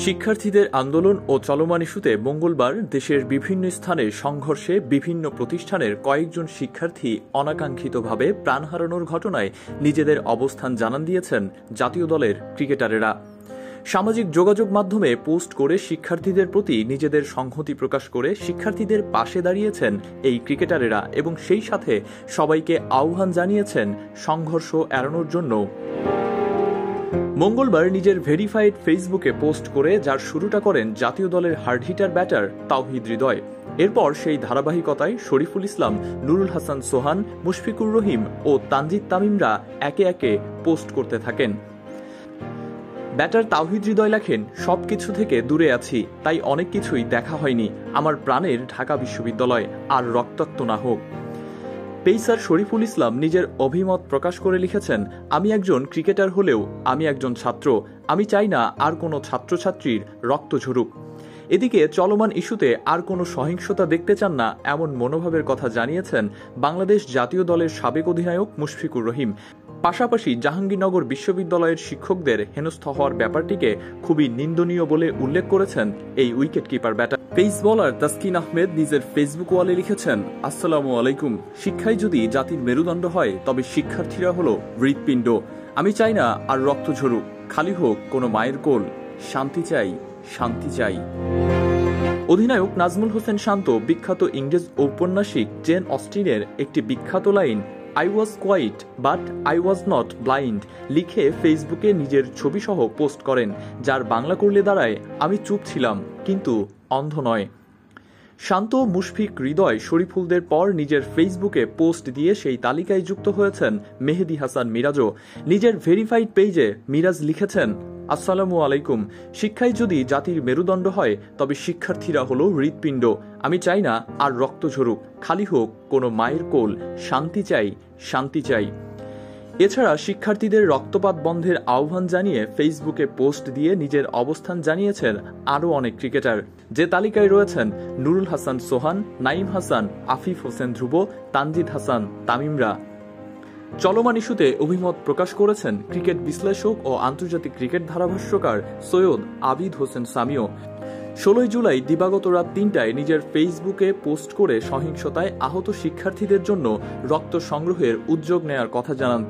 শিক্ষার্থীদের আন্দোলন ও চলমান ইস্যুতে মঙ্গলবার দেশের বিভিন্ন স্থানে সংঘর্ষে বিভিন্ন প্রতিষ্ঠানের কয়েকজন শিক্ষার্থী অনাকাঙ্ক্ষিতভাবে প্রাণ হারানোর ঘটনায় নিজেদের অবস্থান জানান দিয়েছেন জাতীয় দলের ক্রিকেটারেরা। সামাজিক যোগাযোগ মাধ্যমে পোস্ট করে শিক্ষার্থীদের প্রতি নিজেদের সংহতি প্রকাশ করে শিক্ষার্থীদের পাশে দাঁড়িয়েছেন এই ক্রিকেটারেরা এবং সেই সাথে সবাইকে আহ্বান জানিয়েছেন সংঘর্ষ এড়ানোর জন্য। মঙ্গলবার নিজের ভেরিফাইড ফেসবুকে পোস্ট করে যার শুরুটা করেন জাতীয় দলের হার্ডহিটার ব্যাটার তাওহিদ হৃদয়। এরপর সেই ধারাবাহিকতায় শরীফুল ইসলাম, নুরুল হাসান সোহান, মুশফিকুর রহিম ও তানজিদ তামিমরা একে একে পোস্ট করতে থাকেন। ব্যাটার তাওহিদ হৃদয় লেখেন, সবকিছু থেকে দূরে আছি, তাই অনেক কিছুই দেখা হয়নি। আমার প্রাণের ঢাকা বিশ্ববিদ্যালয় আর রক্তাক্ত না হোক। পেসার শরীফুল ইসলাম নিজের অভিমত প্রকাশ করে লিখেছেন, আমি একজন ক্রিকেটার হলেও আমি একজন ছাত্র। আমি চাই না আর কোনো ছাত্রছাত্রীর রক্ত ঝরুক। এদিকে চলমান ইস্যুতে আর কোনো সহিংসতা দেখতে চান না এমন মনোভাবের কথা জানিয়েছেন বাংলাদেশ জাতীয় দলের সাবেক অধিনায়ক মুশফিকুর রহিম। পাশাপাশি জাহাঙ্গীরনগর বিশ্ববিদ্যালয়ের শিক্ষকদের হেনস্থা হওয়ার ব্যাপারটিকে খুবই নিন্দনীয় বলে উল্লেখ করেছেন এই wicket keeper batter. Pace bowler Taskin Ahmed নিজের ফেসবুক ওয়ালে লিখেছেন, আসসালামু আলাইকুম। শিক্ষাই যদি জাতির মেরুদণ্ড হয় তবে শিক্ষার্থীরা হলো হৃৎপিণ্ড। আমি চাই না আর রক্ত ঝরুক, খালি হোক কোনো মায়ের কোল। শান্তি চাই, শান্তি চাই। অধিনায়ক নাজমুল হোসেন শান্ত বিখ্যাত ইংরেজ ঔপন্যাসিক জেন অস্টিনের একটি বিখ্যাত line I was quiet but I was not blind লিখে ফেসবুকে নিজের ছবিসহ পোস্ট করেন, যার বাংলা করলে দাঁড়ায়, আমি চুপ ছিলাম কিন্তু অন্ধ নয়। শান্ত, মুশফিক, হৃদয়, শরীফুলদের পর নিজের ফেসবুকে পোস্ট দিয়ে সেই তালিকায় যুক্ত হয়েছেন মেহেদী হাসান মিরাজও। নিজের ভেরিফাইড পেজে মিরাজ লিখেছেন, আসসালামু আলাইকুম। শিক্ষাই যদি জাতির মেরুদণ্ড হয় তবে শিক্ষার্থীরা হলো হৃৎপিণ্ড। আমি চাই না আর রক্ত ঝরুক, খালি হোক কোনো মায়ের কোল। শান্তি চাই, শান্তি চাই। এছাড়া শিক্ষার্থীদের রক্তপাত বন্ধের আহ্বান জানিয়ে ফেসবুকে পোস্ট দিয়ে নিজের অবস্থান জানিয়েছেন আরও অনেক ক্রিকেটার, যে তালিকায় রয়েছেন নুরুল হাসান সোহান, নাইম হাসান, আফিফ হোসেন ধ্রুব, তানজিদ হাসান, তামিমরা। চলমান ইস্যুতে অভিমত প্রকাশ করেছেন ক্রিকেট বিশ্লেষক ও আন্তর্জাতিক ক্রিকেট ধারাভাষ্যকার সৈয়দ আবিদ হোসেন সামিও। 16 জুলাই দিবাগত রাত 3টায় নিজের ফেসবুকে পোস্ট করে সহিংসতায় আহত শিক্ষার্থীদের জন্য রক্ত সংগ্রহের উদ্যোগ নেয়ার কথা জানান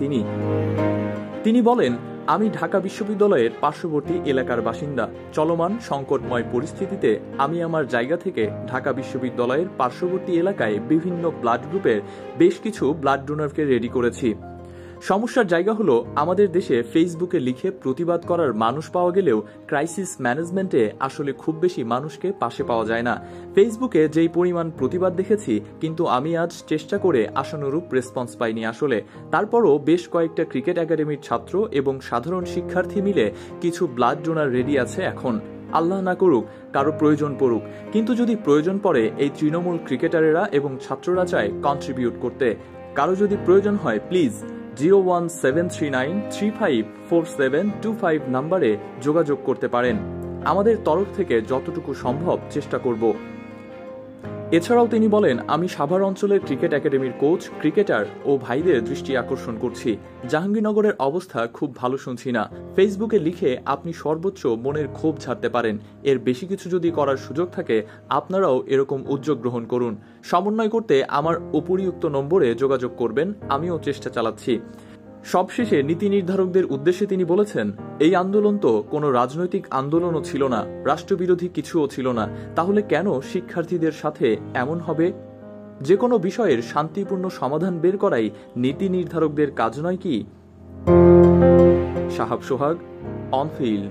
তিনি বলেন, আমি ঢাকা বিশ্ববিদ্যালয়ের পার্শ্ববর্তী এলাকার বাসিন্দা। চলমান সংকটময় পরিস্থিতিতে আমি আমার জায়গা থেকে ঢাকা বিশ্ববিদ্যালয়ের পার্শ্ববর্তী এলাকায় বিভিন্ন ব্লাড গ্রুপের বেশ কিছু ব্লাড ডোনারকে রেডি করেছি। সমস্যার জায়গা হলো আমাদের দেশে ফেসবুকে লিখে প্রতিবাদ করার মানুষ পাওয়া গেলেও ক্রাইসিস ম্যানেজমেন্টে আসলে খুব বেশি মানুষকে পাশে পাওয়া যায় না। ফেসবুকে যেই পরিমাণ প্রতিবাদ দেখেছি, কিন্তু আমি আজ চেষ্টা করে আশানুরূপ রেসপন্স পাইনি আসলে। তারপরও বেশ কয়েকটা ক্রিকেট একাডেমির ছাত্র এবং সাধারণ শিক্ষার্থী মিলে কিছু ব্লাড ডোনার রেডি আছে এখন। আল্লাহ না করুক কারো প্রয়োজন পড়ুক, কিন্তু যদি প্রয়োজন পড়ে এই তৃণমূল ক্রিকেটারেরা এবং ছাত্ররা চায় কন্ট্রিবিউট করতে। কারো যদি প্রয়োজন হয় প্লিজ 01739354725 নম্বরে যোগাযোগ করতে পারেন। আমাদের তরফ থেকে যতটুকু সম্ভব চেষ্টা করব। এছাড়াও তিনি বলেন, আমি সাভার অঞ্চলের ক্রিকেট একাডেমির কোচ, ক্রিকেটার ও ভাইদের দৃষ্টি আকর্ষণ করছি। জাহাঙ্গীরনগরের অবস্থা খুব ভালো শুনছি না। ফেসবুকে লিখে আপনি সর্বোচ্চ মনের ক্ষোভ ঝাড়তে পারেন। এর বেশি কিছু যদি করার সুযোগ থাকে আপনারাও এরকম উদ্যোগ গ্রহণ করুন। সমন্বয় করতে আমার উপরিউক্ত নম্বরে যোগাযোগ করবেন, আমিও চেষ্টা চালাচ্ছি। সবশেষে নীতি নির্ধারকদের উদ্দেশ্যে তিনি বলেছেন, এই আন্দোলন তো কোনো রাজনৈতিক আন্দোলনও ছিল না, রাষ্ট্রবিরোধী কিছুও ছিল না। তাহলে কেন শিক্ষার্থীদের সাথে এমন হবে? যে কোনো বিষয়ের শান্তিপূর্ণ সমাধান বের করাই নীতি নির্ধারকদের কাজ নয় কি? সাহাব সোহাগ, অন ফিল্ড।